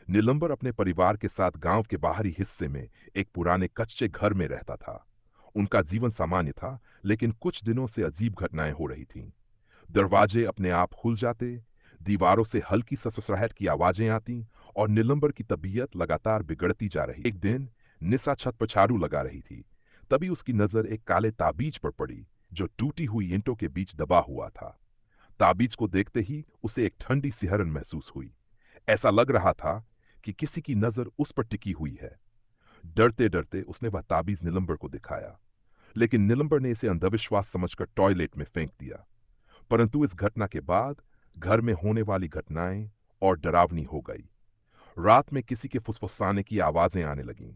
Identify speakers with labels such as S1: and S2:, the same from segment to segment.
S1: नीलंबर अपने परिवार के साथ गांव के बाहरी हिस्से में एक पुराने कच्चे घर में रहता था। उनका जीवन सामान्य था, लेकिन कुछ दिनों से अजीब घटनाएं हो रही थीं। दरवाजे अपने आप खुल जाते, दीवारों से हल्की ससुसराहट की आवाजें आती और नीलंबर की तबीयत लगातार बिगड़ती जा रही। एक दिन निशा छत पर झाड़ू लगा रही थी। तभी उसकी नजर एक काले ताबीज पर पड़ी, जो टूटी हुई ईंटों के बीच दबा हुआ था। ताबीज को देखते ही उसे एक ठंडी सिहरन महसूस हुई। ऐसा लग रहा था कि किसी की नजर उस पर टिकी हुई है। डरते डरते उसने वह ताबीज नीलंबर को दिखाया, लेकिन नीलंबर ने इसे अंधविश्वास समझकर टॉयलेट में फेंक दिया। परंतु इस घटना के बाद घर में होने वाली घटनाएं और डरावनी हो गई। रात में किसी के फुसफुसाने की आवाजें आने लगीं।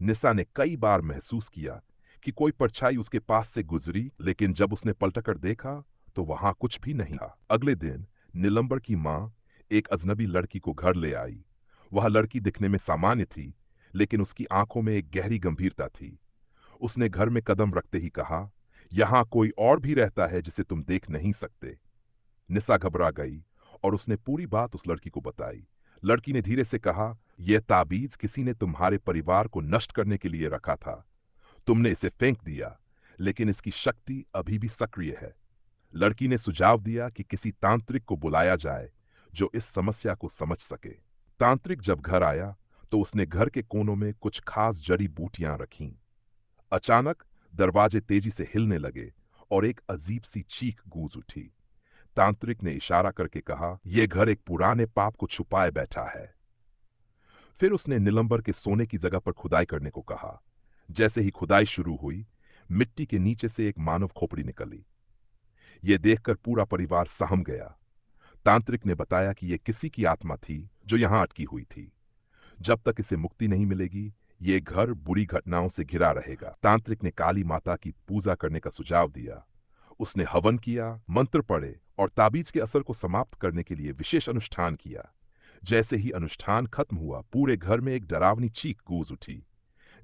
S1: निशा ने कई बार महसूस किया कि कोई परछाई उसके पास से गुजरी, लेकिन जब उसने पलटकर देखा तो वहां कुछ भी नहीं था। अगले दिन नीलंबर की मां एक अजनबी लड़की को घर ले आई। वह लड़की दिखने में सामान्य थी, लेकिन उसकी आंखों में एक गहरी गंभीरता थी। उसने घर में कदम रखते ही कहा, यहां कोई और भी रहता है जिसे तुम देख नहीं सकते। निशा घबरा गई और उसने पूरी बात उस लड़की को बताई। लड़की ने धीरे से कहा, यह ताबीज किसी ने तुम्हारे परिवार को नष्ट करने के लिए रखा था। तुमने इसे फेंक दिया, लेकिन इसकी शक्ति अभी भी सक्रिय है। लड़की ने सुझाव दिया कि किसी तांत्रिक को बुलाया जाए जो इस समस्या को समझ सके। तांत्रिक जब घर आया तो उसने घर के कोनों में कुछ खास जड़ी बूटियां रखीं। अचानक दरवाजे तेजी से हिलने लगे और एक अजीब सी चीख गूंज उठी। तांत्रिक ने इशारा करके कहा, यह घर एक पुराने पाप को छुपाए बैठा है। फिर उसने नीलंबर के सोने की जगह पर खुदाई करने को कहा। जैसे ही खुदाई शुरू हुई, मिट्टी के नीचे से एक मानव खोपड़ी निकली। यह देखकर पूरा परिवार सहम गया। तांत्रिक ने बताया कि यह किसी की आत्मा थी जो यहां अटकी हुई थी। जब तक इसे मुक्ति नहीं मिलेगी, ये घर बुरी घटनाओं से घिरा रहेगा। तांत्रिक ने काली माता की पूजा करने का सुझाव दिया। उसने हवन किया, मंत्र पढ़े और ताबीज के असर को समाप्त करने के लिए विशेष अनुष्ठान किया। जैसे ही अनुष्ठान खत्म हुआ, पूरे घर में एक डरावनी चीख गूंज उठी।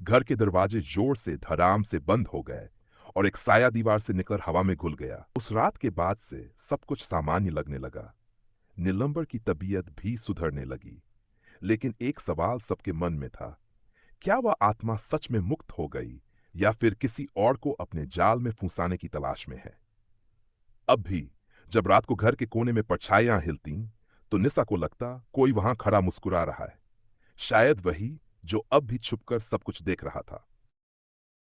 S1: घर के दरवाजे जोर से धड़ाम से बंद हो गए और एक साया दीवार से निकल हवा में घुल गया। उस रात के बाद से सब कुछ सामान्य लगने लगा। नीलंबर की तबीयत भी सुधरने लगी। लेकिन एक सवाल सबके मन में था, क्या वह आत्मा सच में मुक्त हो गई या फिर किसी और को अपने जाल में फंसाने की तलाश में है। अब भी जब रात को घर के कोने में परछाइयां हिलतीं, तो निशा को लगता कोई वहां खड़ा मुस्कुरा रहा है। शायद वही जो अब भी छुपकर सब कुछ देख रहा था।